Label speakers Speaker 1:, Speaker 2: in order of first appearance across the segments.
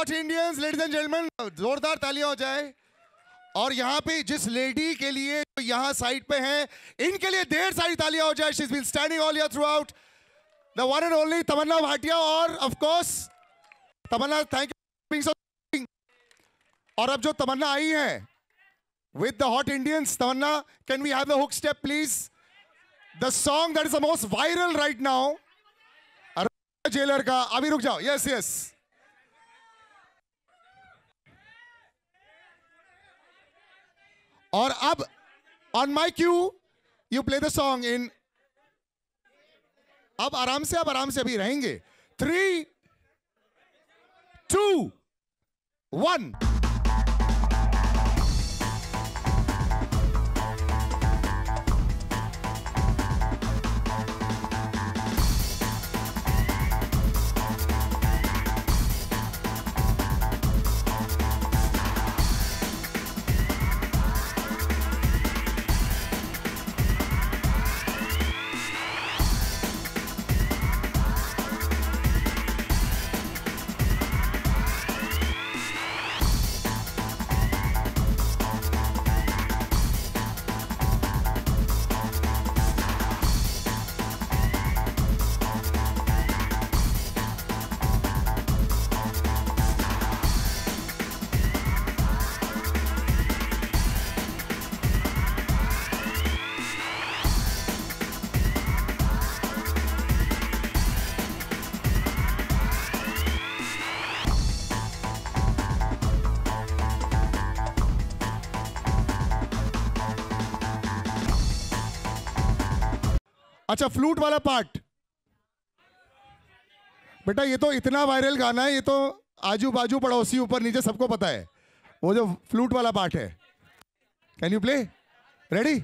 Speaker 1: Hot Indians, ladies and gentleman, जोरदार तालियां हो जाए। और यहाँ पे जिस लेडी के लिए यहाँ साइड पे हैं, इनके लिए ढेर सारी तालियां हो जाए। She is been standing all year throughout, the one and only Tamannaah Bhatia. और of course Tamannaah, thank you. और अब जो तमन्ना आई है with the hot Indians, Tamanna, can we have the hook step please? The song that is the most viral right now, Jailer का, अभी रुक जाओ, yes yes. और अब on my cue you play the song in, अब आराम से अभी रहेंगे। 3, 2, 1। अच्छा, फ्लूट वाला पार्ट बेटा, ये तो इतना वायरल गाना है, ये तो आजू बाजू पड़ोसी ऊपर नीचे सबको पता है। वो जो फ्लूट वाला पार्ट है, कैन यू प्ले? रेडी?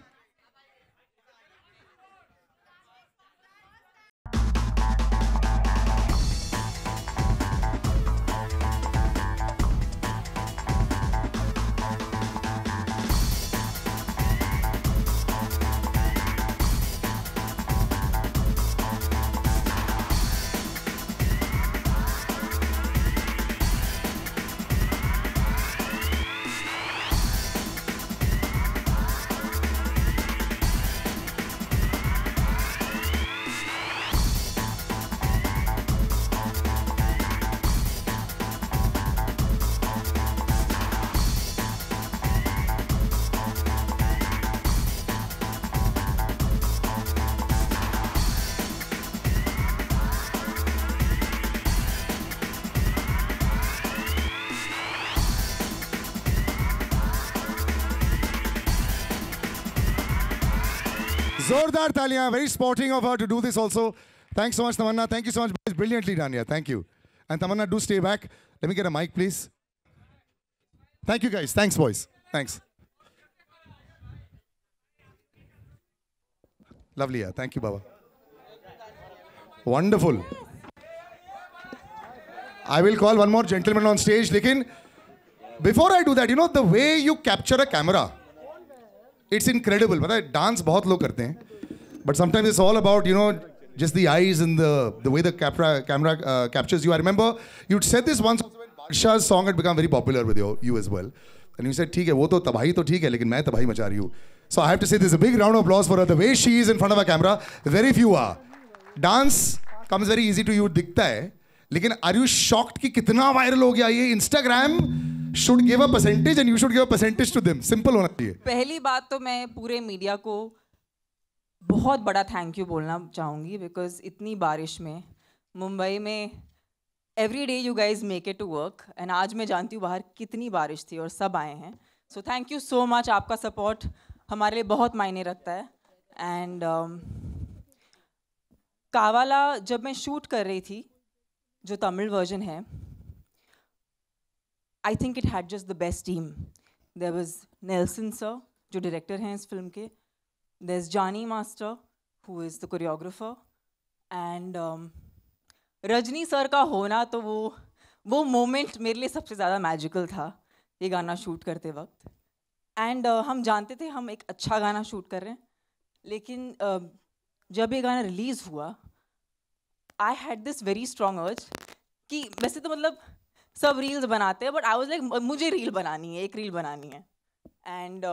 Speaker 1: जोरदार तालियां, very sporting of her to do this also. Thanks so much, Tamanna. Thank you so much. It's brilliantly done here. Thank you. And Tamanna, do stay back. Let me get a mic, please. Thank you, guys. Thanks, boys. Thanks. Lovely, yeah. Thank you, Baba. Wonderful. I will call one more gentleman on stage. Lekin, before I do that, you know, the way you capture a camera, it's incredible. पता है, dance बहुत लोग करते हैं, but sometimes it's all about, you know, just the eyes and the way the camera captures you. I remember you'd said this once when Badshah's song had become very popular with you as well, and you said, ठीक है, वो तो तबाही तो ठीक है, लेकिन मैं तबाही मचा रही हूँ. So I have to say there's a big round of applause for her. The way she is in front of a camera, very few are. Dance comes very easy to you, दिखता है, लेकिन are you shocked कि कितना viral हो गया ये? Instagram should give a percentage and you should give a percentage to them. Simple होना चाहिए.
Speaker 2: पहली बात तो मैं पूरे मीडिया को बहुत बड़ा थैंक यू बोलना चाहूँगी, बिकॉज इतनी बारिश में मुंबई में every day you guys make it to work, and आज मैं जानती हूँ बाहर कितनी बारिश थी और सब आए हैं. So thank you so much. आपका सपोर्ट हमारे लिए बहुत मायने रखता है. एंड कावाला जब मैं शूट कर रही थी, जो तमिल वर्जन है, I think it had just the best team. There was Nelson sir, जो director हैं इस फिल्म के. There's Johnny Master, who is the choreographer, and Rajni sir का होना तो वो moment मेरे लिए सबसे ज़्यादा magical था ये गाना शूट करते वक्त. And हम जानते थे हम एक अच्छा गाना शूट कर रहे हैं, लेकिन जब ये गाना रिलीज़ हुआ, I had this very strong urge कि वैसे तो मतलब सब रील्स बनाते हैं, बट आई वाज लाइक मुझे रील बनानी है, एक रील बनानी है. And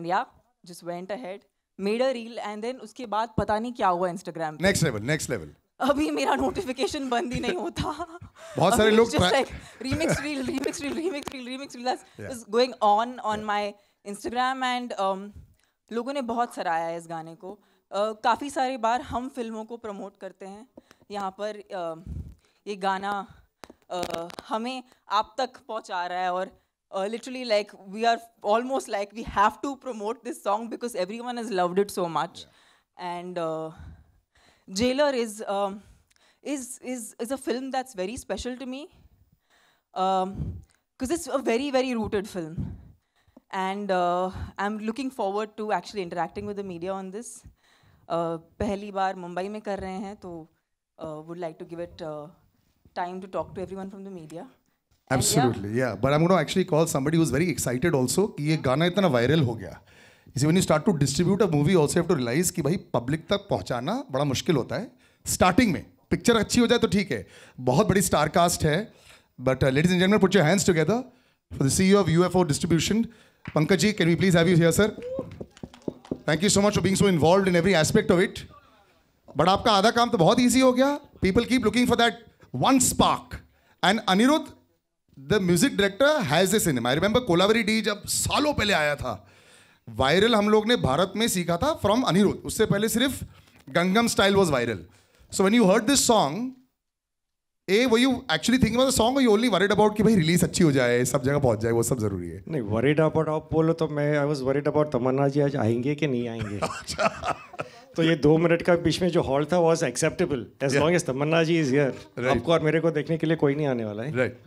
Speaker 2: yeah just went ahead, made a reel, and then उसके बाद पता नहीं क्या हुआ इंस्टाग्राम पे.
Speaker 1: Next level, next level.
Speaker 2: अभी मेरा नोटिफिकेशन बंद ही नहीं होता.
Speaker 1: बहुत सारे लोग
Speaker 2: just like remix reel, remix reel, remix reel, remix reel, that's is going on my Instagram. And लोगों ने बहुत सराहा है इस गाने को. काफ़ी सारी बार हम फिल्मों को प्रमोट करते हैं यहाँ पर. ये गाना हमें आप तक पहुँचा रहा है, और literally like we are almost like we have to promote this song because everyone has loved it so much. And Jailer is a film that's very special to me, because it's a very, very rooted film. And I'm looking forward to actually interacting with the media on this. पहली बार मुंबई में कर रहे हैं, तो would like to give it time to talk to everyone from the media.
Speaker 1: Absolutely, yeah. But I'm going to actually call somebody who's very excited also कि ये गाना इतना वायरल हो गया. इसी when you start to distribute a movie, also you have to realize कि भाई public तक पहुंचाना बड़ा मुश्किल होता है. स्टार्टिंग में पिक्चर अच्छी हो जाए तो ठीक है, बहुत बड़ी स्टार कास्ट है. But ladies and gentleman, put your hands together for the CEO of UFO Distribution. Pankaj ji, can we please have you here, sir? Thank you so much for being so involved in every aspect of it. But आपका आधा काम तो बहुत easy हो गया. People keep looking for that one spark. And Anirudh, the music director, has this in him. I remember Kolaveri D जब सालों पहले आया था, वायरल हम लोग ने भारत में सीखा था फ्रॉम अनिरुद्ध. उससे पहले सिर्फ Gangnam style was viral. So when you heard this song, were you actually thinking about the song, और यू ओनली वरीड अबाउट कि भाई रिलीज अच्छी हो जाए, सब जगह पहुंच जाए, वो सब जरूरी है?
Speaker 3: नहीं, वरीड अबाउट आप बोलो तो मैं आई वाज वरीड अबाउट तमन्ना जी आज आएंगे कि नहीं आएंगे. तो ये 2 मिनट का बीच में जो हॉल था was acceptable as long as Tamannaah ji is here. आपको और मेरे को देखने के लिए कोई नहीं आने वाला है.
Speaker 1: राइट.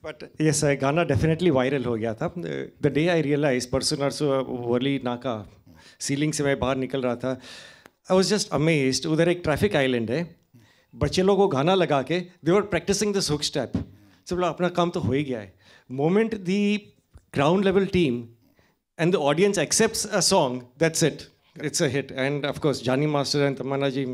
Speaker 3: बट यस, गाना डेफिनेटली वायरल हो गया था. द डे आई रियलाइज परसों नरसों वर्ली नाका सीलिंग से मैं बाहर निकल रहा था, आई वाज जस्ट अमेज्ड. उधर एक ट्रैफिक आइलैंड है, बच्चे लोग को गाना लगा के they were practising this hook step. सब लोग अपना काम तो हो ही गया है. Moment the ground level team and the audience accepts a song, that's it, it's a hit. And of course Jani master and Tamannaah ji,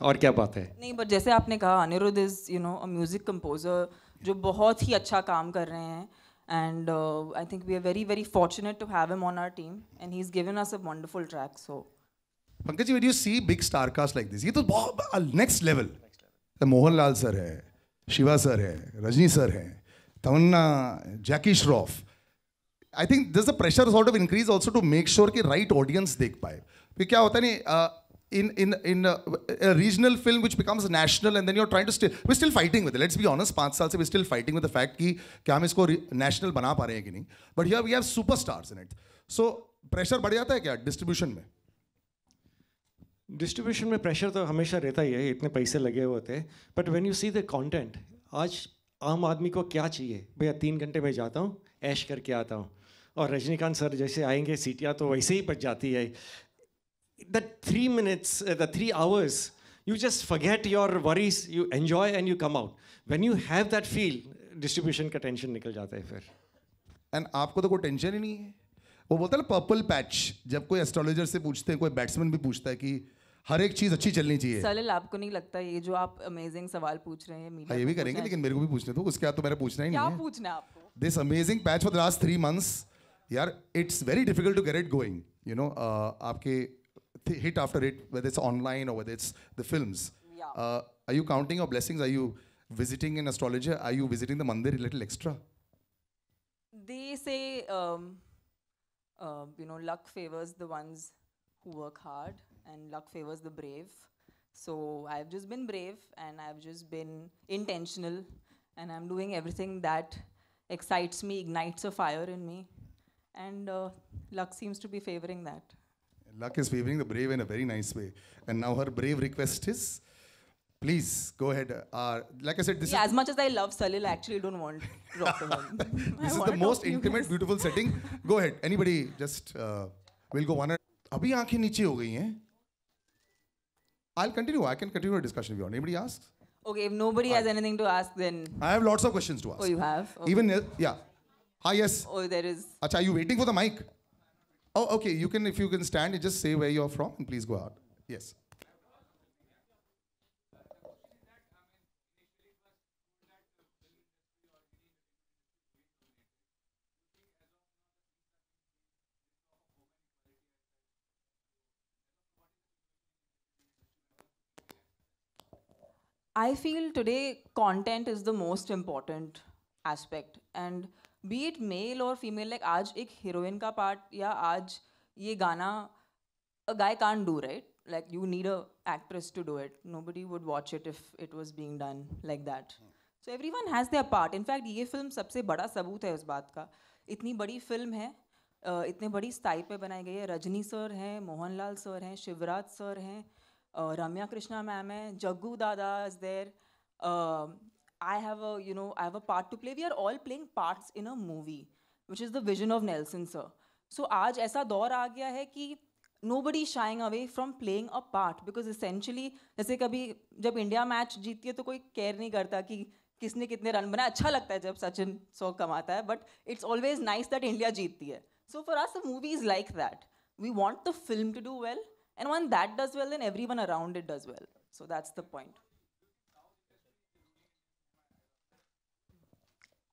Speaker 3: और क्या बात है.
Speaker 2: नहीं, बट जैसे आपने कहा, Anirudh is a music composer जो बहुत ही अच्छा काम कर रहे हैं. And I think we are very, very fortunate to have him on our team, and he is given us a wonderful track. So
Speaker 1: Pankaj ji, when you see big star cast like this, ये तो बहुत next level. Mohanlal sir है, Shiva sir है, Rajni sir है, Tamannaah, Jackie Shroff. I think this the pressure sort of increase also to make sure कि right audience देख पाए. क्योंकि क्या होता है नहीं, in a regional film which becomes national, and then you're trying to we're still fighting with it. Let's be honest, 5 साल से we're still fighting with the fact कि क्या हम इसको national बना पा रहे हैं कि नहीं. But here we have superstars in it. So pressure बढ़ जाता है क्या distribution में?
Speaker 3: डिस्ट्रीब्यूशन में प्रेशर तो हमेशा रहता ही है, इतने पैसे लगे हुए थे. But when you see the content, आज आम आदमी को क्या चाहिए? भैया 3 घंटे में जाता हूँ, ऐश करके आता हूँ, और रजनीकांत सर जैसे आएंगे, सीटियाँ तो वैसे ही बच जाती है. That 3 minutes, the 3 hours, you just forget your worries, you enjoy and you come out. When you have that feel, distribution का टेंशन निकल जाता है फिर.
Speaker 1: एंड आपको तो कोई टेंशन ही नहीं है. वो बोलता है ना पर्पल पैच, जब कोई एस्ट्रोलॉजर से पूछते हैं, कोई बैट्समैन भी पूछता है कि हर एक चीज अच्छी चलनी चाहिए.
Speaker 2: सलिल, आपको नहीं लगता ये जो आप अमेजिंग सवाल पूछ रहे हैं मीडिया?
Speaker 1: ये भी करेंगे, लेकिन मेरे को भी पूछने दो. उसके बाद तो मेरा पूछना ही नहीं है.
Speaker 2: क्या पूछना है आपको?
Speaker 1: This amazing patch for the last 3 months, यार it's very difficult to get it going. You know, आपके hit after it, whether it's online or whether it's the films.
Speaker 2: Yeah.
Speaker 1: Are you counting your blessings? Are you visiting an astrologer? Are you visiting the mandir a little extra?
Speaker 2: They say, luck favors the ones who work hard, and luck favors the brave. So I've just been brave, and I've just been intentional, and I'm doing everything that excites me, ignites a fire in me, and luck seems to be favoring that.
Speaker 1: Luck is favoring the brave in a very nice way. And now her brave request is, please go ahead. Like I said, this is
Speaker 2: as much as I love Salil, I actually don't want to talk to him.
Speaker 1: this is the most intimate, beautiful setting. Go ahead. Anybody, just we'll go one. अभी आंखें नीचे हो गई हैं. I'll continue. I can continue a discussion if you want. Anybody asks?
Speaker 2: Okay, if nobody has anything to ask, then.
Speaker 1: I have lots of questions to ask.
Speaker 2: Oh, you have? Okay.
Speaker 1: Even yeah. Hi, yes.
Speaker 2: Oh, there is.
Speaker 1: Acha, are you waiting for the mic? Oh, okay. You can, if you can stand, you just say where you're from and please go out. Yes.
Speaker 2: I feel today content is the most important aspect, and be it male or female, like आज एक heroine का part या आज ये गाना a guy can't do, right? Like you need a actress to do it. Nobody would watch it if it was being done like that. So everyone has their part. In fact, ये film सबसे बड़ा सबूत है उस बात का. इतनी बड़ी film है, इतने बड़ी स्टाइल पे बनाई गई है. रजनी सर हैं, मोहनलाल सर हैं, शिवराज सर हैं, रम्या कृष्णा मैम है, जग्गू दादा is there. I have a part to play. We are all playing parts in a movie, which is the vision of Nelson sir. So आज ऐसा दौर आ गया है कि nobody shying away from playing a part, because essentially जैसे कभी जब India match जीतती है तो कोई केयर नहीं करता कि किसने कितने रन बनाए. अच्छा लगता है जब सचिन 100 कमाता है, but it's always nice that India जीतती है. So for us the movie is like that. We want the film to do well, and when that does well, then everyone around it does well. So that's the point.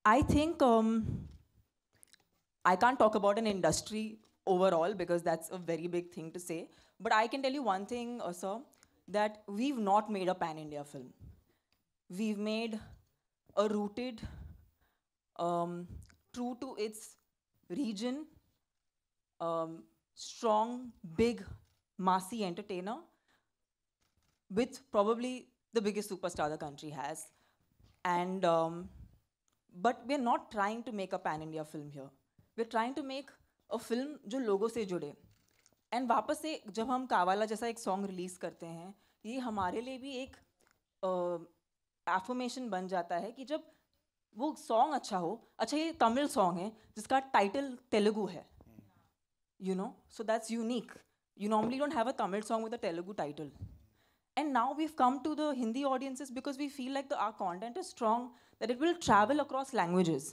Speaker 2: I think I can't talk about an industry overall because that's a very big thing to say. But I can tell you one thing, sir, that we've not made a pan-India film. We've made a rooted, true to its region, strong, big, massy entertainer with probably the biggest superstar the country has. And but we're not trying to make a pan-India film here. We're trying to make a film जो लोगों से जुड़े. And वापस से जब हम कावाला जैसा एक सॉन्ग रिलीज करते हैं, ये हमारे लिए भी एक एफर्मेशन बन जाता है कि जब वो सॉन्ग अच्छा हो, अच्छा ये तमिल सॉन्ग है जिसका टाइटल तेलुगु है, you know, so that's unique. You normally don't have a Tamil song with a Telugu title. And now we've come to the Hindi audiences because we feel like our content is strong, that it will travel across languages.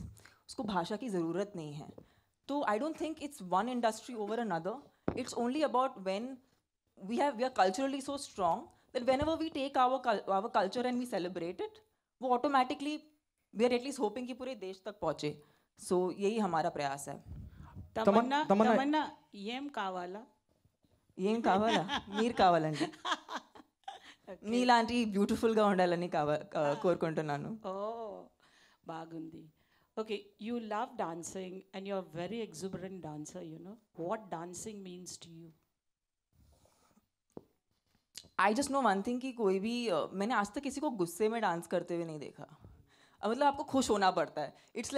Speaker 2: उसको भाषा की ज़रूरत नहीं है. So I don't think it's one industry over another. It's only about when we are culturally so strong that whenever we take our culture and we celebrate it, वो automatically we are at least hoping कि पूरे देश तक पहुँचे. So यही हमारा प्रयास है.
Speaker 4: తమన్నా ఏం కావాలా?
Speaker 2: ఏం కావాలా? మీరు కావాలండి. మీలాంటి బ్యూటిఫుల్గా ఉండాలని కోరుకుంటున్నాను.
Speaker 4: ఓ బాగుంది. Okay, you love dancing and you are very exuberant dancer. You know what dancing means to you?
Speaker 2: I just know one thing कि कोई भी मैंने आज तक किसी को गुस्से में डांस करते हुए नहीं देखा. मतलब आपको खुश होना पड़ता है. इट्स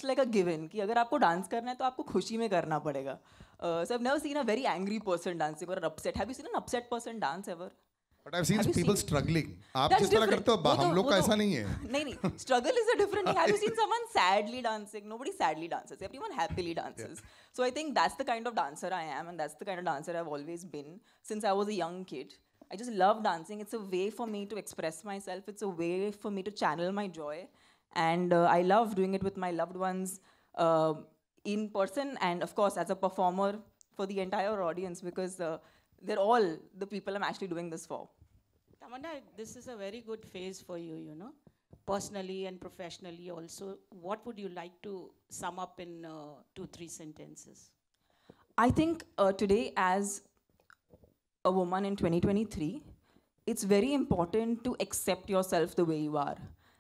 Speaker 2: लाइक अ गिवन कि अगर आपको डांस करना है तो आपको खुशी में करना पड़ेगा. So I've never seen a very angry person dancing or an upset. Have you seen an upset person dance ever?
Speaker 1: But I've seen people struggling. आप जिस तरह करते हो हम लोग का ऐसा नहीं है.
Speaker 2: नहीं, struggle is a different thing. Have you seen someone sadly dancing? Nobody sadly dances. Everyone happily dances. Yeah. So I think that's the kind of dancer I am, and that's the kind of dancer I've always been since I was a young kid. I just love dancing. It's a way for me to express myself. It's a way for me to channel my joy. And I love doing it with my loved ones in person, and of course as a performer for the entire audience, because they're all the people I'm actually doing this for.
Speaker 4: Tamanna, this is a very good phase for you, you know, personally and professionally also. What would you like to sum up in 2-3 sentences?
Speaker 2: I think today, as a woman in 2023, it's very important to accept yourself the way you are.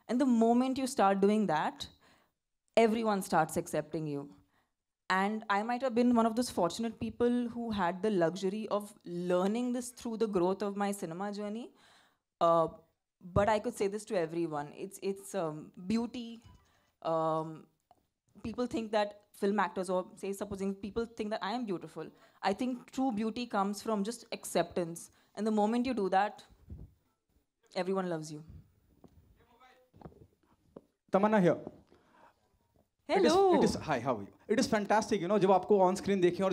Speaker 2: And the moment you start doing that, everyone starts accepting you. And I might have been one of those fortunate people who had the luxury of learning this through the growth of my cinema journey. But I could say this to everyone. It's beauty. People think that film actors, or say supposing people think that I am beautiful. I think true beauty comes from just acceptance. And the moment you do that, everyone loves you.
Speaker 5: Tamanna here.
Speaker 2: Hello.
Speaker 5: Hi, how are you? It is fantastic, you know, जब आपको on screen देखें और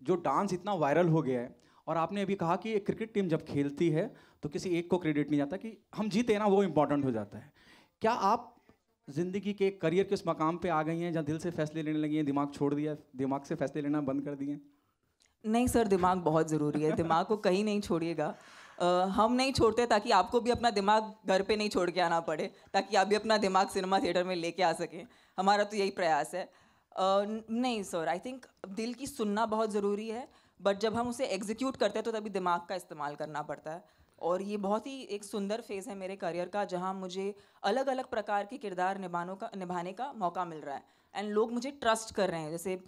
Speaker 5: जो dance इतना viral हो गया है, और आपने अभी कहा कि एक क्रिकेट टीम जब खेलती है तो किसी एक को क्रेडिट नहीं जाता, कि हम जीते ना वो इम्पोर्टेंट हो जाता है. क्या आप जिंदगी के करियर के उस मकाम पे आ गई हैं जहाँ दिल से फैसले लेने लगी हैं, दिमाग छोड़ दिया, दिमाग से फैसले लेना बंद कर दिए?
Speaker 2: नहीं सर, दिमाग बहुत ज़रूरी है. दिमाग को कहीं नहीं छोड़िएगा. हम नहीं छोड़ते ताकि आपको भी अपना दिमाग घर पे नहीं छोड़ के आना पड़े, ताकि आप भी अपना दिमाग सिनेमा थिएटर में लेके आ सकें. हमारा तो यही प्रयास है. नहीं सर, आई थिंक दिल की सुनना बहुत ज़रूरी है, बट जब हम उसे एग्जीक्यूट करते हैं तो तभी दिमाग का इस्तेमाल करना पड़ता है. और ये बहुत ही एक सुंदर फेज़ है मेरे करियर का, जहाँ मुझे अलग अलग प्रकार के किरदार निभाने का मौका मिल रहा है, एंड लोग मुझे ट्रस्ट कर रहे हैं। जैसे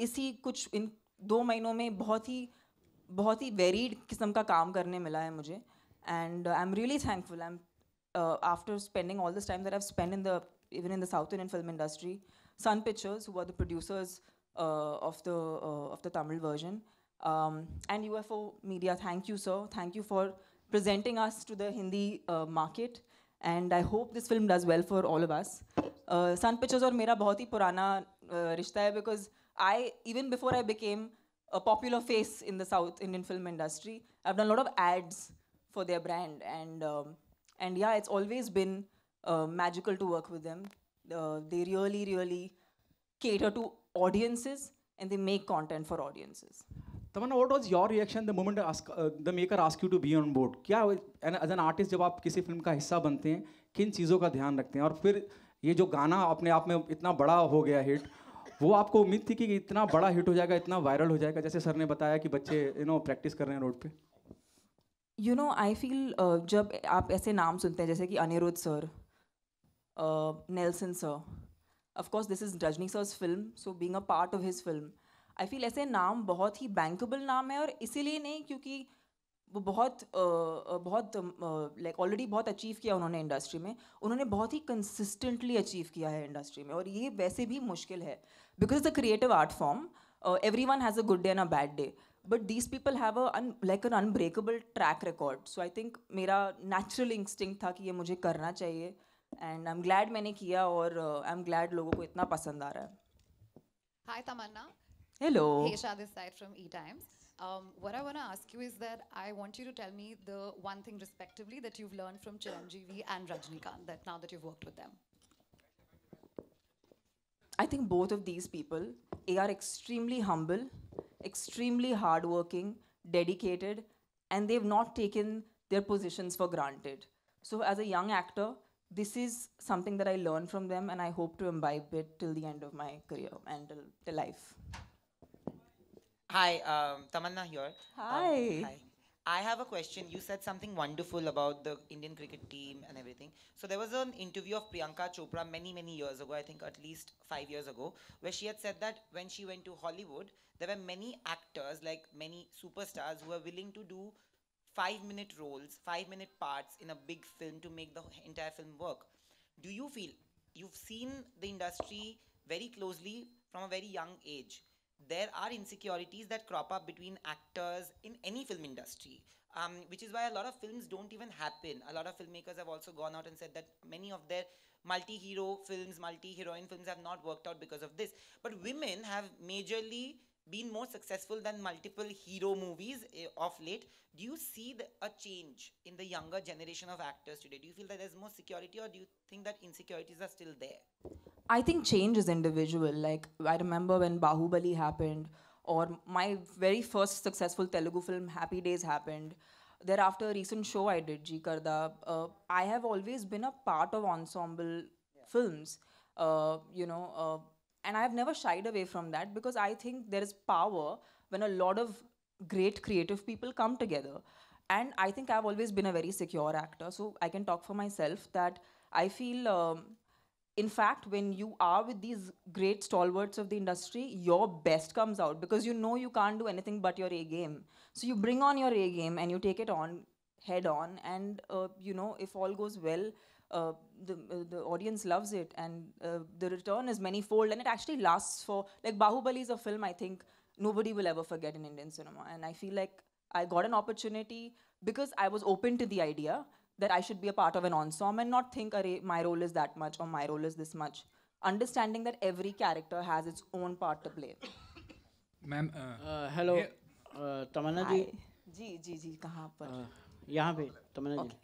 Speaker 2: इसी कुछ इन 2 महीनों में बहुत ही वेरीड किस्म का काम करने मिला है मुझे, and I am really thankful. I am after spending all this time that I have spend even in the South Indian film industry, Sun Pictures, who are the producers of the Tamil version, and UFO Media, thank you, sir. Thank you for presenting us to the Hindi market, and I hope this film does well for all of us. Sun Pictures और मेरा बहुत ही पुराना रिश्ता है, because even before I became a popular face in the South Indian film industry, I've done a lot of ads for their brand, and yeah, it's always been magical to work with them. They really cater to audiences, and they make content for audiences.
Speaker 5: Tamannaah, what was your reaction the moment the maker asked you to be on board? क्या as an artist जब आप किसी film का हिस्सा बनते हैं, किन चीज़ों का ध्यान रखते हैं? और फिर ये जो गाना अपने आप में इतना बड़ा हो गया हिट, वो आपको उम्मीद थी कि इतना बड़ा हिट हो जाएगा, इतना वायरल हो जाएगा, जैसे सर ने बताया कि बच्चे प्रैक्टिस कर रहे हैं रोड पे?
Speaker 2: आई फील जब आप ऐसे नाम सुनते हैं जैसे कि Anirudh sir, Nelson sir, of course this is Rajni sir's film, so being a part of his film, I feel ऐसे नाम बहुत ही bankable नाम है, और इसीलिए नहीं क्योंकि वो बहुत लाइक ऑलरेडी बहुत अचीव किया उन्होंने इंडस्ट्री में, उन्होंने बहुत ही कंसिस्टेंटली अचीव किया है इंडस्ट्री में, और ये वैसे भी मुश्किल है because it's a creative art form. Everyone has a good day and a bad day, but these people have like an unbreakable track record. So I think मेरा natural instinct था कि ये मुझे करना चाहिए, and I'm glad मैंने किया, और I'm glad लोगों को इतना पसंद आ रहा है.
Speaker 6: Hi Tamanna.
Speaker 2: Hello.
Speaker 6: Hesha this side from E-Times. What I want to ask you is that I want you to tell me the one thing respectively that you've learned from Chiranjeevi and Rajnikant, that now that you've worked with them.
Speaker 2: I think both of these people, they are extremely humble, extremely hardworking, dedicated, and they've not taken their positions for granted. So as a young actor, this is something that I learned from them, and I hope to imbibe it till the end of my career and till life.
Speaker 7: Hi, Tamanna here.
Speaker 2: Hi.
Speaker 7: Hi. I have a question. You said something wonderful about the Indian cricket team and everything. So there was an interview of Priyanka Chopra many years ago, I think at least 5 years ago, where she had said that when she went to Hollywood, there were many actors, like many superstars, who were willing to do 5-minute roles, 5-minute parts in a big film to make the entire film work. Do you feel, you've seen the industry very closely from a very young age, there are insecurities that crop up between actors in any film industry, which is why a lot of films don't even happen. A lot of filmmakers have also gone out and said that many of their multi-hero films, multi-heroine films have not worked out because of this. But women have majorly been more successful than multiple hero movies of late. Do you see a change in the younger generation of actors today? Do you feel that there's more security, or do you think that insecurities are still there?
Speaker 2: I think change is individual. Like, I remember when Bahubali happened, or my very first successful Telugu film Happy Days happened. Thereafter, a recent show I did, Ji Karda, I have always been a part of ensemble films, and I have never shied away from that, because I think there is power when a lot of great creative people come together. And I think I've always been a very secure actor, so I can talk for myself that I feel, in fact, when you are with these great stalwarts of the industry, your best comes out, because you know you can't do anything but your A game. So you bring on your A game and you take it on head on, and if all goes well, the audience loves it, and the return is manifold, and it actually lasts for, like, Bahubali is a film I think nobody will ever forget in Indian cinema, and I feel like I got an opportunity because I was open to the idea that I should be a part of an ensemble and not think, my role is that much or my role is this much. Understanding that every character has its own part to play.
Speaker 8: Ma'am,
Speaker 9: hello, तमन्ना जी.
Speaker 2: जी कहाँ पर?
Speaker 9: यहाँ पे Tamannaah ji.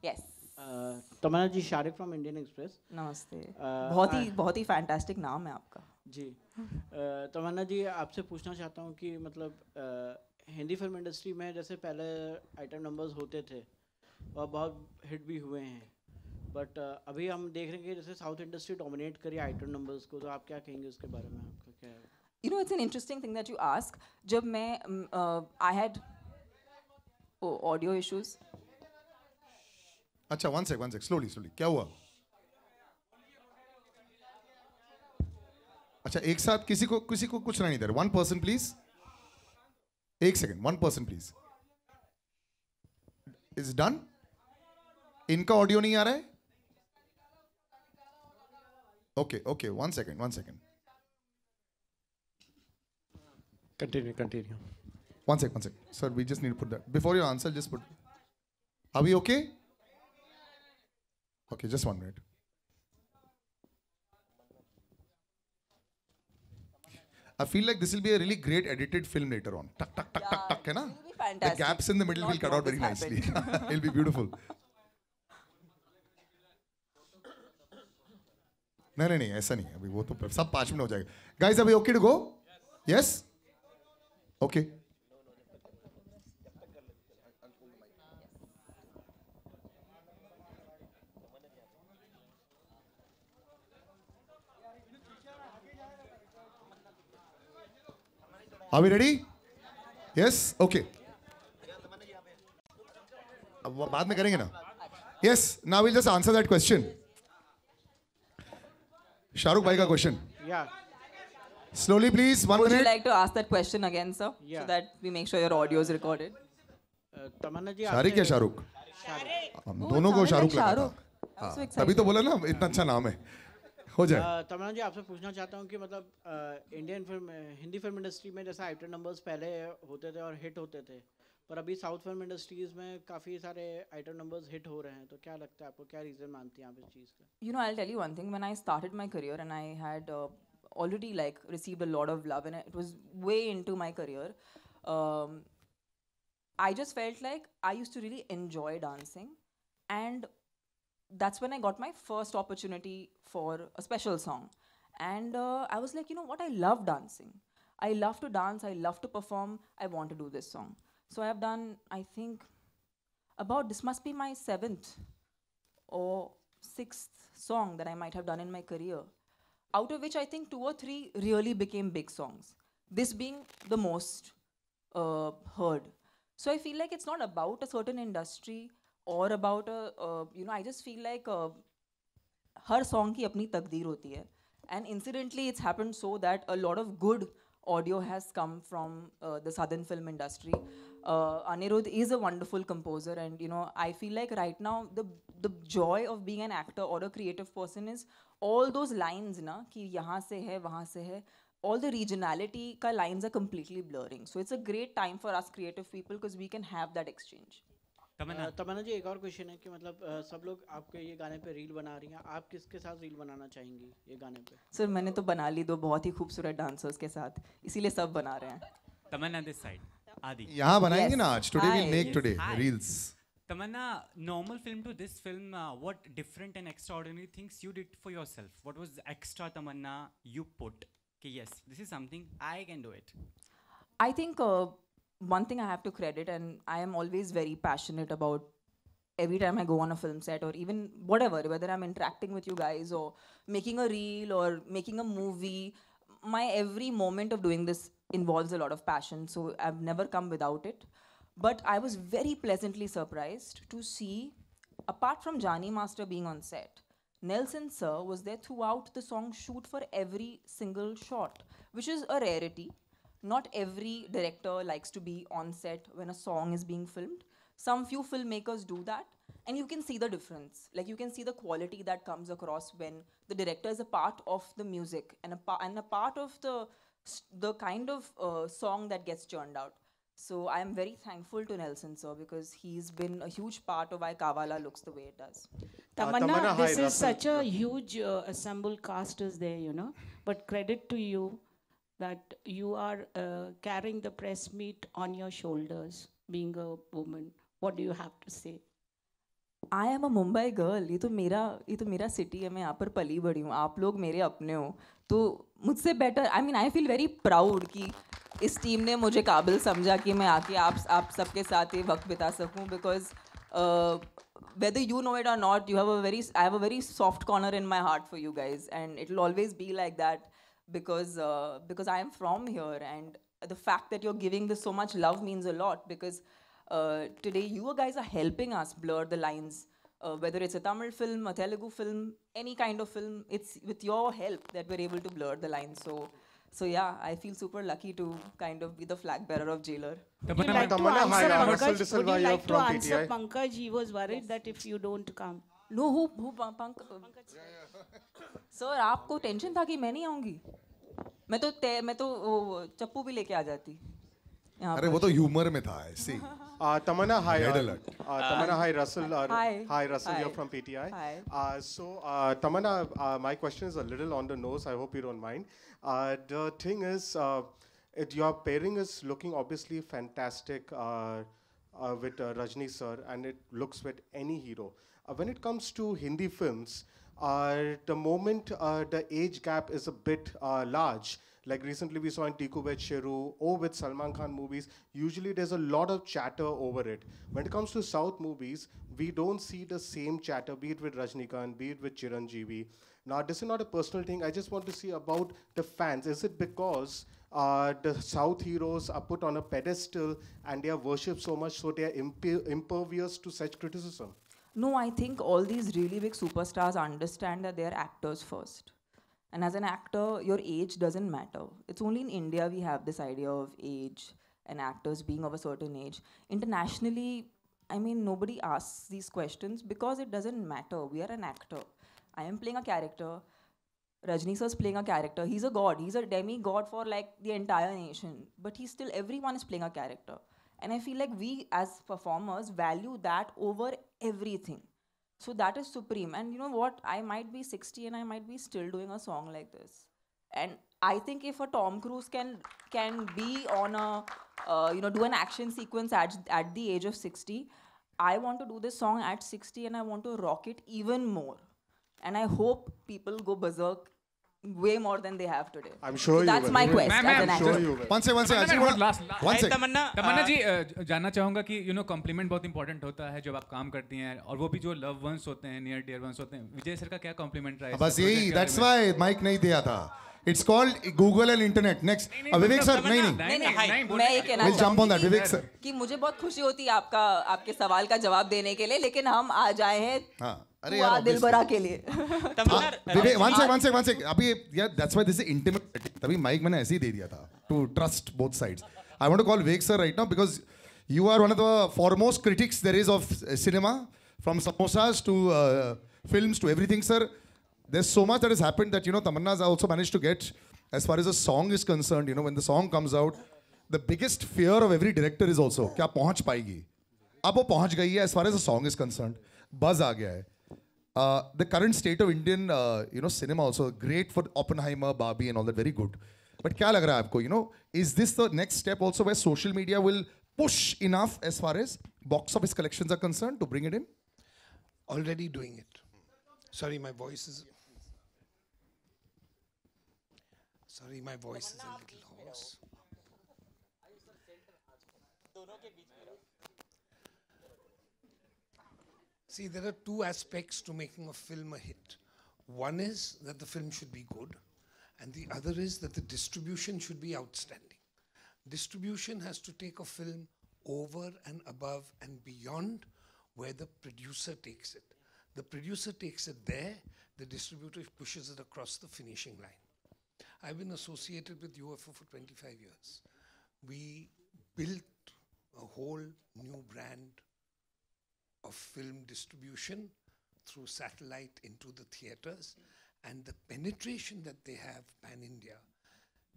Speaker 2: Yes.
Speaker 9: Tamannaah ji, Shariq from Indian Express.
Speaker 2: नमस्ते. बहुत ही fantastic नाम है आपका.
Speaker 9: जी. तमन्ना जी, आपसे पूछना चाहता हूँ कि मतलब हिंदी फिल्म इंडस्ट्री में जैसे पहले आइटम नंबर्स होते थे और बहुत हिट भी हुए हैं, बट अभी हम देख रहे हैं कि जैसे साउथ इंडस्ट्री डोमिनेट करी आइटम नंबर्स को, तो आप क्या कहेंगे उसके बारे में? आपका क्या है?
Speaker 2: It's an interesting thing that you ask. जब मैं I had Oh, audio issues.
Speaker 1: अच्छा, one sec, slowly. क्या हुआ? अच्छा, एक साथ किसी को कुछ नहीं दे रहा. One person please. एक second, one person please. Is done? इनका ऑडियो नहीं आ रहा है? Okay, one second.
Speaker 3: Continue.
Speaker 1: One sec. Sir, we just need to put that. Before you answer, just put. Are we okay? Okay, just 1 minute. I feel like this will be a really great edited film later on. Tuck, है ना?
Speaker 2: It'll be fantastic.
Speaker 1: The gaps in the middle will cut out very nicely. It'll be beautiful. नहीं, ऐसा नहीं है. अभी वो तो सब 5 मिनट हो जाएगा. Guys, are we okay to go? Yes? Okay. Are we ready? Yes? Okay. अब वो बाद में करेंगे ना? Yes. Now we'll just answer that question. Shahrukh भाई का question.
Speaker 9: Yeah.
Speaker 1: Slowly, please. 1
Speaker 2: Would you
Speaker 1: minute.
Speaker 2: like to ask that question again, sir?
Speaker 9: Yeah.
Speaker 2: So that we make sure your audio is recorded.
Speaker 9: तमन्ना जी
Speaker 1: शाहरुख या शाहरुख? हम दोनों को शाहरुख लगा था.
Speaker 2: I'm so
Speaker 1: तभी
Speaker 2: excited.
Speaker 1: तो बोला ना इतना अच्छा नाम है. हो जाए.
Speaker 9: तमन्ना जी आपसे पूछना चाहता हूँ कि मतलब Indian film Hindi film industry में जैसे आइटम नंबर्स पहले होते थे और हिट होते थे, पर अभी साउथ फिल्म इंडस्ट्रीज में काफ़ी सारे आइटम नंबर्स हिट हो रहे हैं, तो क्या लगता है आपको, क्या रीज़न मानती हैं आप इस चीज़ का?
Speaker 2: You know, I'll tell you one thing. When I started my career and I had already like received a lot of love and it was way into my career, I just felt like I used to really enjoy dancing, and that's when I got my first opportunity for a special song. And I was like, you know what, I love dancing. I love to dance, I love to perform, I want to do this song. So I have done, I think, this must be my 7th or 6th song that I might have done in my career, out of which I think 2 or 3 really became big songs, this being the most heard. So I feel like it's not about a certain industry or about I just feel like her song की अपनी तकदीर होती है, and incidentally it's happened so that a lot of good audio has come from the southern film industry. Anirudh is a wonderful composer, and I feel like right now the joy of being an actor or a creative person is all those lines ना कि यहाँ से है वहाँ से है, all the regionality का lines are completely blurring. So it's a great time for us creative people because we can have that exchange.
Speaker 9: तमन्ना जी एक और क्वेश्चन है कि मतलब सब लोग आपके ये गाने पे रील बना रही हैं, आप किसके साथ रील बनाना चाहेंगी ये गाने पे?
Speaker 2: सर मैंने तो बना ली 2 बहुत ही खूबसूरत डांसर्स के साथ, इसीलिए सब बना रहे हैं.
Speaker 8: तमन्ना दिस साइड आदि
Speaker 1: यहाँ बनाएंगे
Speaker 2: Yes.
Speaker 1: ना आज. Today we'll
Speaker 2: Hi.
Speaker 1: make today
Speaker 8: Hi.
Speaker 1: reels.
Speaker 8: Tamanna, normal film to this film, what different and extraordinary things you did for yourself? What was the extra Tamanna you put? Okay, yes, this is something I can do it.
Speaker 2: I think one thing I have to credit, and I am always very passionate about every time I go on a film set or even whatever, whether I'm interacting with you guys or making a reel or making a movie, my every moment of doing this involves a lot of passion, so I've never come without it. But I was very pleasantly surprised to see, apart from Jani Master being on set, Nelson Sir was there throughout the song shoot for every single shot, which is a rarity. Not every director likes to be on set when a song is being filmed. Some few filmmakers do that, and you can see the difference. Like you can see the quality that comes across when the director is a part of the music and a part of the kind of song that gets churned out. So I am very thankful to Nelson sir because he's been a huge part of why Kavala looks the way it does.
Speaker 4: Tamanna, this is such a huge assembled cast is there, But credit to you that you are carrying the press meet on your shoulders, being a woman. What do you have to say?
Speaker 2: I am a Mumbai girl. ये तो मेरा city है. मैं यहाँ पर पली बड़ी हूँ. आप लोग मेरे अपने हो. तो मुझसे better. I mean, I feel very proud कि इस team ने मुझे काबिल समझा कि मैं आके आप सबके साथ ये वक्त बिता सकूँ because whether you know it or not, I have a very soft corner in my heart for you guys, and it will always be like that because I am from here, and the fact that you're giving this so much love means a lot because today you guys are helping us blur the lines. Whether it's a Tamil film, a Telugu film, any kind of film, it's with your help that we're able to blur the lines. So yeah, I feel super lucky to kind of be the flag bearer of Jailer.
Speaker 4: Would you like to answer Pankaj? Would you like to answer Pankaj? He was worried that if you don't come.
Speaker 2: No, who Pankaj? Sir, आपको tension था कि मैं नहीं आऊँगी? मैं तो वो चप्पू भी लेके आ जाती.
Speaker 1: अरे वो तो ह्यूमर में था ऐसे.
Speaker 10: Tamanna, hi.
Speaker 1: Red alert.
Speaker 10: Tamanna, hi, Russell.
Speaker 2: Hi.
Speaker 10: Russell.
Speaker 2: Hi.
Speaker 10: You're from PTI.
Speaker 2: Hi.
Speaker 10: Tamanna, my question is a little on the nose. I hope you don't mind. The thing is, your pairing is looking obviously fantastic with Rajni sir, and it looks with any hero. When it comes to Hindi films, the moment the age gap is a bit large, like recently we saw in Tiku with Sheru or with Salman Khan movies, usually there's a lot of chatter over it. When it comes to South movies, we don't see the same chatter, be it with Rajnikant, be it with Chiranjeevi. Now, this is not a personal thing. I just want to see about the fans. Is it because the South heroes are put on a pedestal and they are worshipped so much so they are impervious to such criticism?
Speaker 2: No, I think all these really big superstars understand that they're actors first. And as an actor, your age doesn't matter. It's only in India we have this idea of age and actors being of a certain age. Internationally, I mean, nobody asks these questions because it doesn't matter. We are an actor. I am playing a character. Rajni sir's playing a character. He's a god. He's a demigod for like the entire nation. But everyone is playing a character. And I feel like we as performers value that over everything. So that is supreme. And you know what? I might be 60 and I might be still doing a song like this. And I think if a Tom Cruise can be on a, do an action sequence at the age of 60, I want to do this song at 60 and I want to rock it even more. And I hope people go berserk way more than they have today.
Speaker 10: I'm sure
Speaker 2: so that's my quest as an actor.
Speaker 10: Sure you will.
Speaker 1: One second. One second.
Speaker 11: तमन्ना जी जानना चाहूँगा कि complement बहुत important होता है जब आप काम करती हैं और वो भी जो लव वंस होते हैं नियर डियर वंस होते हैं विजय सर का क्या कॉम्प्लीमेंट रहा है
Speaker 1: बस यही that's why माइक नहीं दिया था. It's called Google and Internet. Next, Vivek sir, नहीं.
Speaker 2: मैं ये कहना
Speaker 1: We'll jump on that, Vivek sir.
Speaker 2: कि मुझे बहुत खुशी होती है आपके सवाल का जवाब देने के लिए, लेकिन हम आ जाए हैं
Speaker 1: अरे यार
Speaker 2: दिलबरा के लिए.
Speaker 1: विवेक one sec. अभी यार that's why this is intimate. तभी माइक मैंने ऐसे ही दे दिया था to trust both sides. I want to call Vivek sir right now because you are one of the foremost critics there is of cinema, from samosas to films to everything, sir. There's so much that has happened that Tamanna has also managed to get, as far as a song is concerned, when the song comes out, the biggest fear of every director is also क्या पहुंच पाएगी. अब वो पहुंच गई है as far as the song is concerned. Buzz आ गया है. The current state of Indian cinema also great for Oppenheimer, Barbie and all that, very good. But क्या लग रहा है आपको? Is this the next step also where social media will push enough as far as box office collections are concerned to bring it in?
Speaker 12: Already doing it. Sorry, my voice is a little hoarse. See, there are two aspects to making a film a hit. One is that the film should be good, and the other is that the distribution should be outstanding. Distribution has to take a film over and above and beyond where the producer takes it. The producer takes it there, the distributor pushes it across the finishing line. I've been associated with UFO for 25 years. We built a whole new brand of film distribution through satellite into the theaters, and the penetration that they have pan-India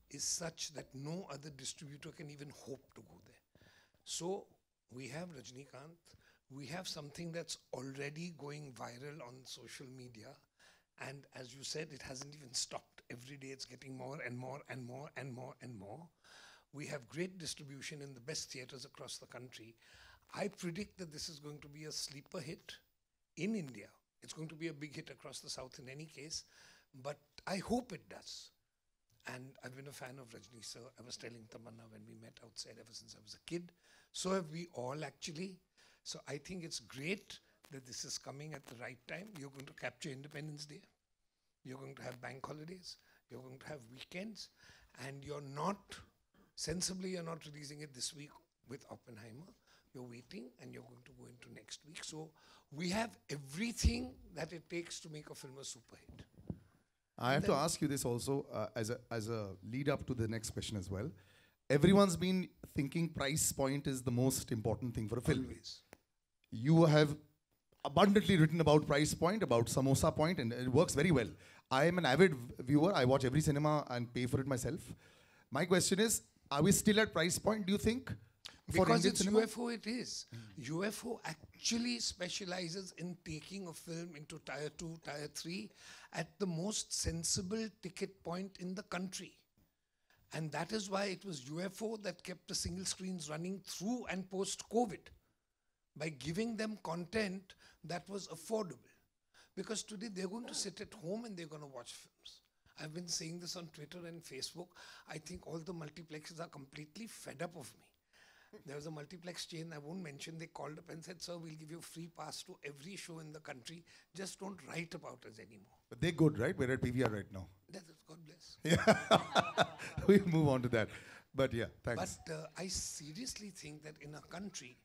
Speaker 12: is such that no other distributor can even hope to go there. So we have Rajnikant, we have something that's already going viral on social media, and as you said, it hasn't even stopped. Every day it's getting more and more and more and more and more. We have great distribution in the best theaters across the country. I predict that this is going to be a sleeper hit in India. It's going to be a big hit across the South in any case, but I hope it does. And I've been a fan of Rajni sir. I was telling Tamanna when we met outside ever since I was a kid. So have we all actually. So I think it's great that this is coming at the right time. You're going to capture Independence Day. You're going to have bank holidays. You're going to have weekends. And you're not, sensibly you're not releasing it this week with Oppenheimer. you're waiting, and you're going to go into next week. So we have everything that it takes to make a film a super hit.
Speaker 1: I have to ask you this also as a lead up to the next question as well. Everyone's been thinking price point is the most important thing for a film.
Speaker 12: Always.
Speaker 1: You have abundantly written about price point, about samosa point, and it works very well. I am an avid viewer. I watch every cinema and pay for it myself. My question is, are we still at price point, do you think? For
Speaker 12: Because
Speaker 1: Indian
Speaker 12: it's
Speaker 1: cinema?
Speaker 12: UFO, it is. UFO actually specializes in taking a film into tier 2, tier 3 at the most sensible ticket point in the country. And that is why it was UFO that kept the single screens running through and post-COVID, by giving them content that was affordable. Because today they're going to sit at home and they're going to watch films. I've been saying this on Twitter and Facebook. I think all the multiplexes are completely fed up of me. There was a multiplex chain, I won't mention, they called up and said, sir, we'll give you a free pass to every show in the country. Just don't write about us anymore.
Speaker 1: But they're good, right? We're at PVR right now.
Speaker 12: That's it, God bless.
Speaker 1: Yeah. We'll move on to that. But yeah, thanks.
Speaker 12: But I seriously think that in a country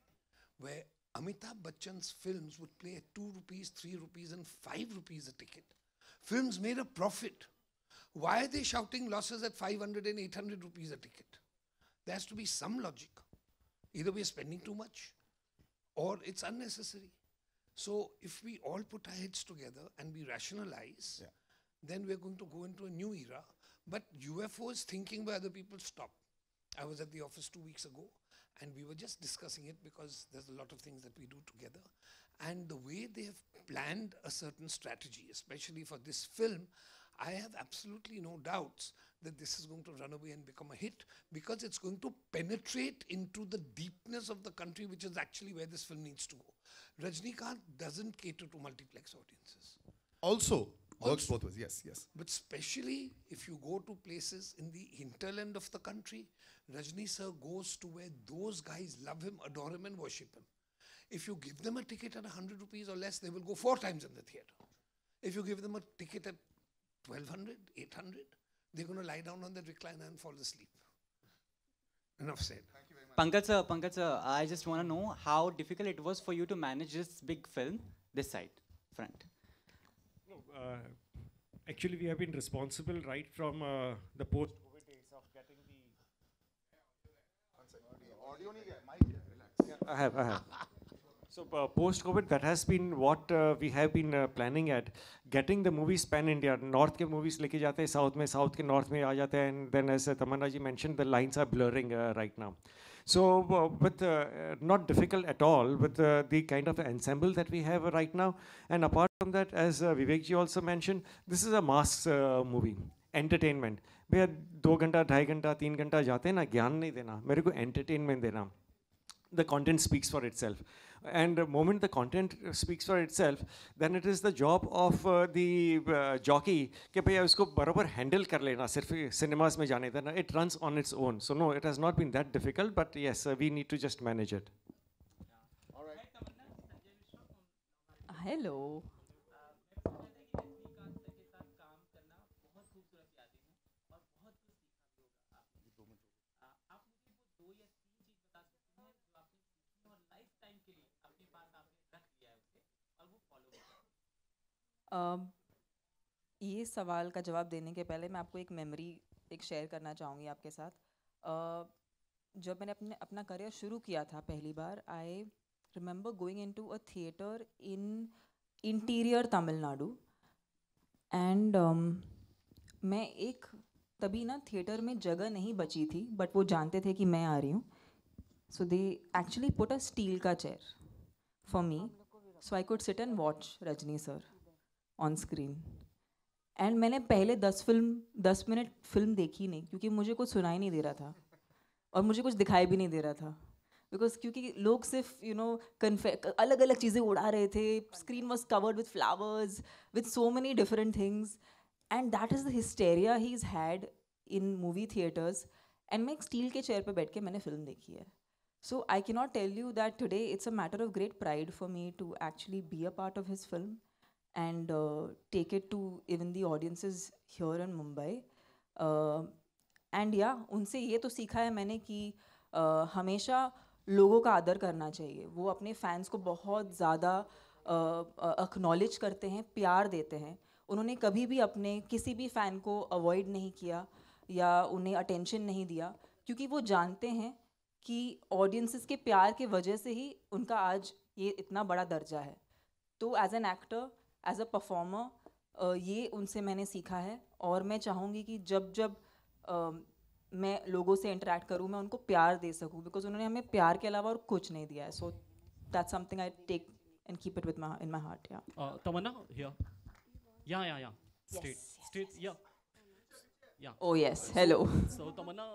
Speaker 12: where Amitabh Bachchan's films would play at 2 rupees, 3 rupees and 5 rupees a ticket, films made a profit. Why are they shouting losses at 500 and 800 rupees a ticket? There has to be some logic. Either we are spending too much or it's unnecessary. So if we all put our heads together and we rationalize, then we're going to go into a new era. But UFO is thinking where other people stop. I was at the office 2 weeks ago and we were just discussing it because there's a lot of things that we do together. And the way they have planned a certain strategy, especially for this film, I have absolutely no doubts that this is going to run away and become a hit, because it's going to penetrate into the deepness of the country, which is actually where this film needs to go. Rajnikant doesn't cater to multiplex audiences.
Speaker 1: Also works both ways, yes, yes.
Speaker 12: But especially if you go to places in the hinterland of the country, Rajni sir goes to where those guys love him, adore him and worship him. If you give them a ticket at 100 rupees or less, they will go 4 times in the theatre. If you give them a ticket at 1200, 800, they're going to lie down on the recliner and fall asleep. Enough said.
Speaker 8: Pankaj sir, I just want to know how difficult it was for you to manage this big film, this side, front.
Speaker 3: No, actually, we have been responsible right from the post-COVID days of getting the... I have. So post-COVID, that has been what we have been planning at. Getting the movies pan-India. North ke movies leke jate hain South mein, South ke North mein aa jate hain, and then as Tamanna ji mentioned, the lines are blurring right now. So with not difficult at all with the kind of ensemble that we have right now. And apart from that, as Vivek ji also mentioned, this is a mass movie, entertainment. भैया 2 घंटा, 2.5 घंटा, 3 घंटा जाते हैं ना, ज्ञान नहीं देना, मेरे को entertainment देना. The content speaks for itself. And the moment the content speaks for itself, then it is the job of the jockey कि भैया उसको बराबर handle कर लेना, सिर्फ cinemas में जाने देना. It runs on its own. So no, it has not been that difficult, but yes, we need to just manage it.
Speaker 2: All right. Hello. ये सवाल का जवाब देने के पहले मैं आपको एक मेमोरी शेयर करना चाहूँगी आपके साथ. जब मैंने अपना करियर शुरू किया था पहली बार, I remember going into a theatre in interior Tamil Nadu, and मैं तभी ना थिएटर में जगह नहीं बची थी, बट वो जानते थे कि मैं आ रही हूँ. So they actually put a steel का chair for me, so I could sit and watch Rajni sir on screen. And मैंने पहले 10 मिनट फिल्म देखी नहीं, क्योंकि मुझे कुछ सुनाई नहीं दे रहा था और मुझे कुछ दिखाई भी नहीं दे रहा था. क्योंकि लोग सिर्फ अलग अलग चीज़ें उड़ा रहे थे. Screen was covered with flowers, with so many different things, and that is the hysteria he is had in movie theatres. And मैं एक स्टील के चेयर पर बैठ के मैंने फिल्म देखी है. So I cannot tell you that today it's a matter of great pride for me to actually be a part of his film and take it to even the audiences here in Mumbai. And yeah, उनसे ये तो सीखा है मैंने कि हमेशा लोगों का आदर करना चाहिए। वो अपने फैंस को बहुत ज़्यादा एक्नॉलेज करते हैं, प्यार देते हैं। उन्होंने कभी भी अपने किसी भी फ़ैन को अवॉइड नहीं किया या उन्हें अटेंशन नहीं दिया, क्योंकि वो जानते हैं कि ऑडियंसेस के प्यार के वजह से ही उनका आज ये इतना बड़ा दर्जा है। तो as an actor, as a performer, ये उनसे मैंने सीखा है और मैं चाहूँगी कि जब जब मैं लोगों से इंटरेक्ट करूँ मैं उनको प्यार दे सकूँ, बिकॉज उन्होंने हमें प्यार के अलावा और कुछ नहीं दिया है। So that's something I take and keep it with in my heart. Yeah.
Speaker 13: Tamanna here. Yeah. Straight. Yeah.
Speaker 2: Oh yes. Hello.
Speaker 13: So Tamanna,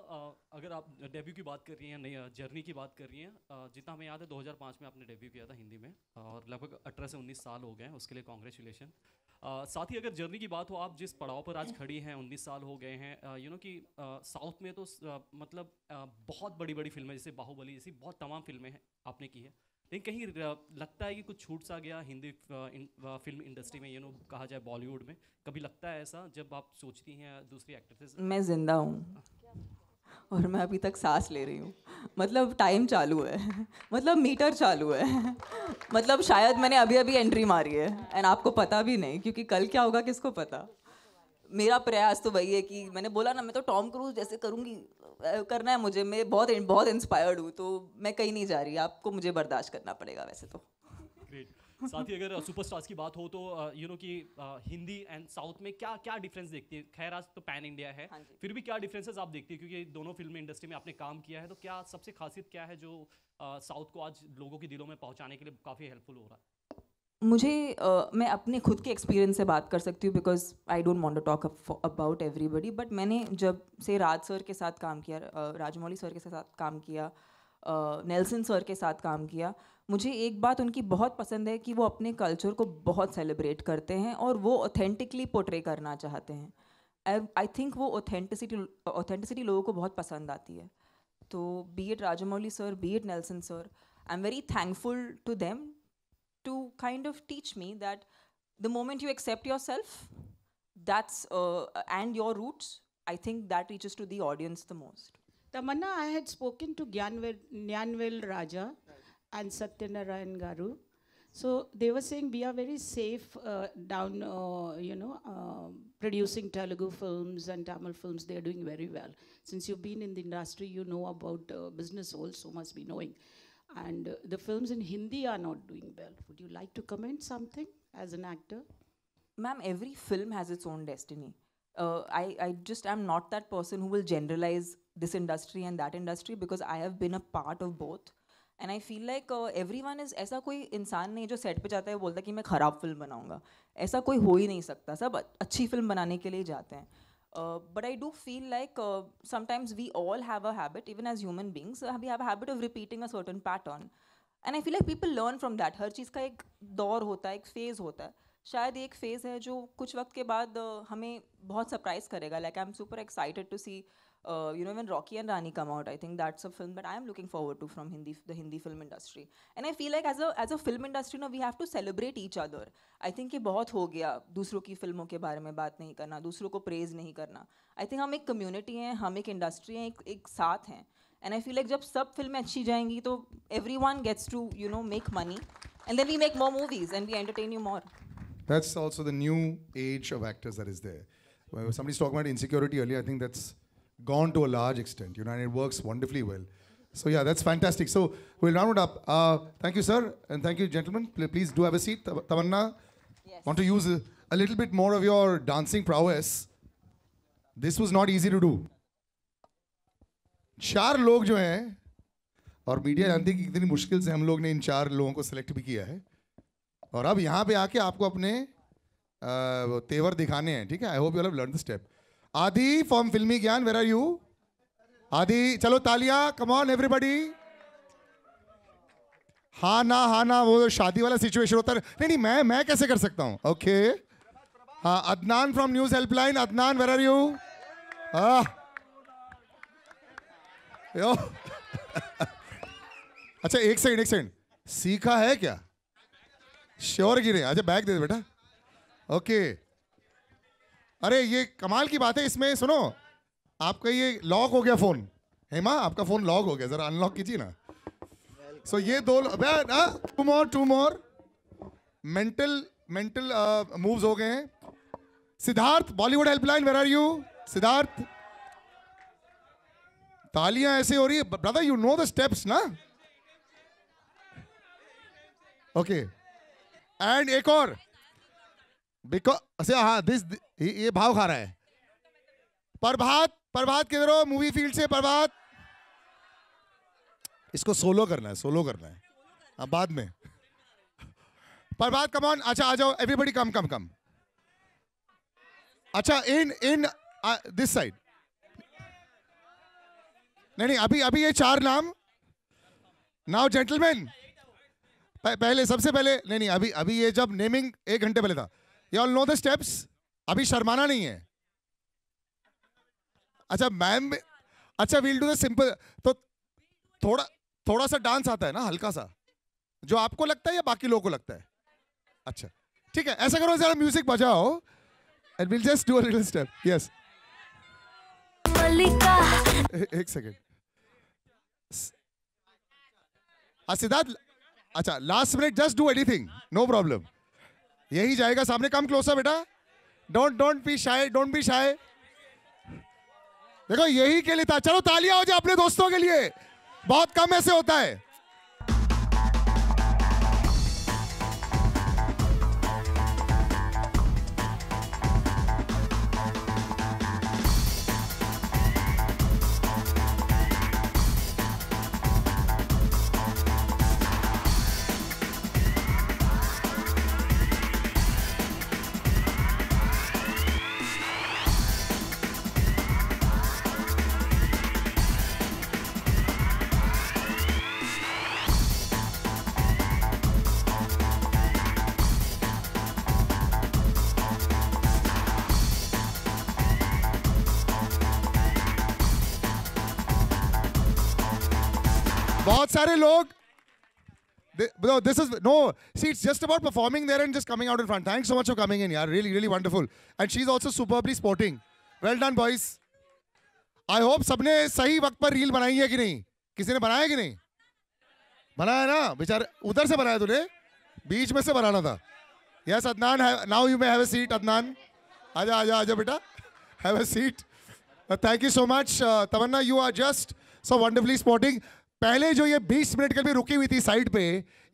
Speaker 13: अगर आप डेब्यू की बात कर रही हैं, नई जर्नी की बात कर रही हैं, जितना हमें याद है 2005 में आपने डेब्यू किया था हिंदी में और लगभग 18 से 19 साल हो गए हैं, उसके लिए कॉन्ग्रेचुलेशन। साथ ही अगर जर्नी की बात हो, आप जिस पड़ाव पर आज खड़ी हैं, 19 साल हो गए हैं, यू नो कि साउथ में तो मतलब बहुत बड़ी बड़ी फिल्में जैसे बाहुबली जैसी बहुत तमाम फिल्में हैं आपने की है, लेकिन कहीं लगता है कि कुछ छूट सा गया हिंदी फिल्म इंडस्ट्री में, कहा जाए बॉलीवुड में, कभी लगता है ऐसा जब आप सोचती हैं दूसरी एक्ट्रेसेस?
Speaker 2: मैं जिंदा हूँ और मैं अभी तक सांस ले रही हूँ, मतलब टाइम चालू है, मतलब मीटर चालू है, मतलब शायद मैंने अभी अभी एंट्री मारी है एंड आपको पता भी नहीं, क्योंकि कल क्या होगा किसको पता। मेरा प्रयास तो वही है कि मैंने बोला ना, मैं तो टॉम क्रूज जैसे करूँगी, करना है मुझे, मैं बहुत इंस्पायर्ड हूँ, तो मैं कहीं नहीं जा रही, आपको मुझे बर्दाश्त करना पड़ेगा वैसे तो।
Speaker 13: ग्रेट। साथ ही अगर सुपरस्टार्स की बात हो तो कि हिंदी एंड साउथ में क्या डिफरेंस देखती है? खैर आज तो पैन इंडिया है, फिर भी क्या डिफरेंसेस आप देखती है, क्योंकि दोनों फिल्म इंडस्ट्री में आपने काम किया है, तो क्या सबसे खासियत क्या है जो साउथ को आज लोगों के दिलों में पहुँचाने के लिए काफ़ी हेल्पफुल हो रहा है?
Speaker 2: मुझे मैं अपने खुद के एक्सपीरियंस से बात कर सकती हूँ, because I don't want to talk about everybody, but मैंने जब से राज सर के साथ काम किया, राजमौली सर के साथ काम किया, नेल्सन सर के साथ काम किया, मुझे एक बात उनकी बहुत पसंद है कि वो अपने कल्चर को बहुत सेलिब्रेट करते हैं और वो ऑथेंटिकली पोर्ट्रे करना चाहते हैं। आई थिंक वो ऑथेंटिसिटी लोगों को बहुत पसंद आती है। तो be it Rajamouli sir, be it Nelson sir, I am very thankful to them to kind of teach me that the moment you accept yourself, that's and your roots, I think that reaches to the audience the most.
Speaker 4: Tamanna, I had spoken to Nyanvel Raja and Satyanarayan Garu. So they were saying we are very safe down, producing Telugu films and Tamil films. They are doing very well. Since you've been in the industry, you know about business also, must be knowing. And the films in Hindi are not doing well. Would you like to comment something as an actor?
Speaker 2: Ma'am, every film has its own destiny. I just am not that person who will generalize this industry and that industry, because I have been a part of both. And I feel like everyone is, ऐसा कोई इंसान नहीं जो set पे जाता है बोलता है कि मैं ख़राब फिल्म बनाऊंगा, ऐसा कोई हो ही नहीं सकता, सब अच्छी फिल्म बनाने के लिए जाते हैं। But I do feel like sometimes we all have a habit, even as human beings, we have a habit of repeating a certain pattern. And I feel like people learn from that. हर चीज़ का एक दौर होता है, एक phase होता है। शायद एक फेज़ है जो कुछ वक्त के बाद हमें बहुत सरप्राइज करेगा. Like I'm super excited to see, when Rocky and Rani come out. I think that's a film that I am looking forward to from the Hindi film industry. And I feel like as a film industry, we have to celebrate each other. I think ये बहुत हो गया दूसरों की फिल्मों के बारे में बात नहीं करना, दूसरों को प्रेज नहीं करना. I think हम एक कम्युनिटी हैं, हम एक इंडस्ट्री हैं, एक साथ हैं. And I feel like जब सब फिल्में अच्छी जाएंगी तो everyone gets to make money, and then we make more movies and we entertain you more.
Speaker 1: That's also the new age of actors that is there. When somebody's talking about insecurity earlier, I think that's gone to a large extent, and it works wonderfully well. So yeah, that's fantastic. So we'll round it up. Thank you, sir, and thank you, gentlemen. Please do have a seat. Tamanna, yes. Want to use a little bit more of your dancing prowess. This was not easy to do. 4 लोग जो हैं, और media जानती है कि कितनी मुश्किल से हम लोग ने इन 4 लोगों को सिलेक्ट भी किया है, और अब यहाँ पे आके आपको अपने तेवर दिखाने हैं. ठीक है, I hope you have learn the step. आदि फ्रॉम फिल्मी ज्ञान, वेयर आर यू? आदि, चलो तालियां, कम ऑन एवरीबॉडी. हाँ ना, वो शादी वाला सिचुएशन होता है. नहीं, मैं कैसे कर सकता हूँ? ओके. हाँ, Adnan from news helpline. Adnan, where are you? अच्छा, एक सेकंड, सीखा है क्या? श्योर की नहीं? अच्छा, बैग दे दे बेटा. ओके. अरे ये कमाल की बात है. इसमें सुनो, आपका ये लॉक हो गया फोन. हेमा, आपका फोन लॉक हो गया, जरा अनलॉक कीजिए ना. सो ये दो टू मोर मेंटल मूव्स हो गए हैं. Siddharth, Bollywood helpline, where are you? Siddharth, तालियां ऐसे हो रही है. Brother, you know the steps ना? ओके. एंड एक और, बिकॉज हाँ, दिस ये भाव खा रहा है. प्रभात किधर हो? मूवी फील्ड से प्रभात. इसको सोलो करना है. अब बाद में. प्रभात, कम ऑन. अच्छा, आ जाओ. एवरीबॉडी कम. अच्छा, इन दिस साइड. नहीं, अभी ये 4 नाम. नाउ जेंटलमैन, पहले सबसे पहले नहीं, अभी ये जब नेमिंग 1 घंटे पहले था. You all know the steps. अभी शर्माना नहीं है. अच्छा मैम, अच्छा वील डू द सिंपल. तो थोड़ा सा डांस आता है ना, हल्का सा, जो आपको लगता है या बाकी लोगों को लगता है? अच्छा ठीक है, ऐसा करो, जरा म्यूजिक बजाओ and will just do a little step. Yes, एक सेकेंड. सिद्धार्थ, अच्छा last minute, just do anything, no problem. यही जाएगा सामने. कम क्लोजर बेटा. Don't be shy. देखो यही के लिए था. चलो तालियां हो जाए अपने दोस्तों के लिए. बहुत कम ऐसे होता है. बहुत सारे लोग, this is no, see, it's just about performing there and just coming out in front. Thanks so much for coming in, yaar. Really wonderful. And she's also superbly sporting. Well done, boys. I hope सबने सही वक्त पर reel बनाई है कि नहीं? किसी ने बनाया कि नहीं? बनाया ना बेचारे. उधर से बनाया तूने, बीच में से बनाना था. Yes, Adnan, now you may have a seat. Adnan, आजा बेटा, have a seat. Thank you so much, Tamanna. You are just so wonderfully sporting. पहले जो ये 20 मिनट के लिए रुकी हुई थी साइड पे,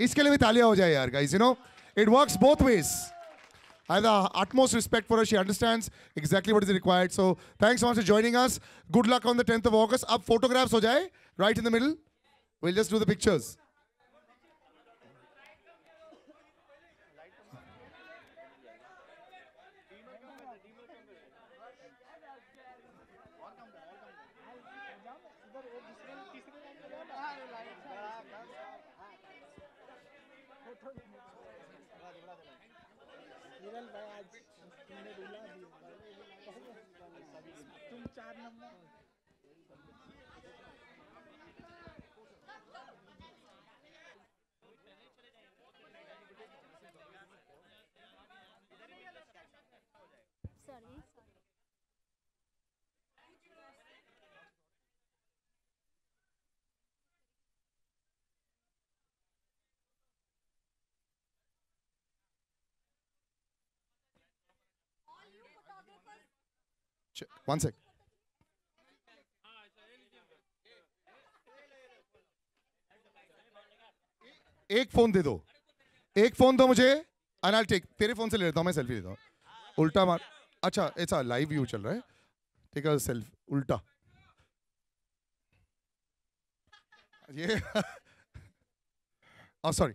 Speaker 1: इसके लिए भी तालियां हो जाए यार guys. You know it works both ways. I have the utmost respect for her. She understands exactly what is required. So thanks so much for joining us. Good luck on the 10th of August. अब photographs हो जाए right in the middle. We'll just do the pictures. One sec. एक phone दे दो, मुझे. and I'll take. तेरे phone से ले लेता हूँ मैं, सेल्फी लेता हूँ. उल्टा मार. अच्छा, ऐसा लाइव व्यू चल रहा है. टेक अ सेल्फी उल्टा. ये oh sorry.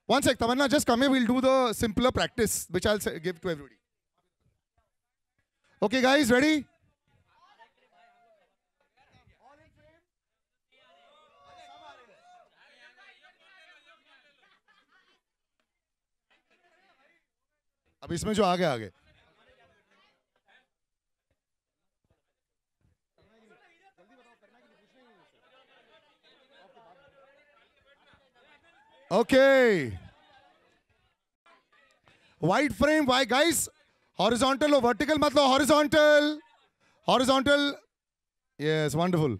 Speaker 1: One sec, Tamanna, just come here. We'll do the simpler practice, which I'll give to everybody. Okay, guys, ready? अब इसमें जो आगे आगे. Okay. Wide frame, why guys? Horizontal or vertical? मतलब horizontal. Horizontal. Yes, wonderful.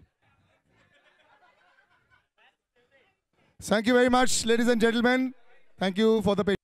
Speaker 1: Thank you very much, ladies and gentlemen. Thank you for the patience.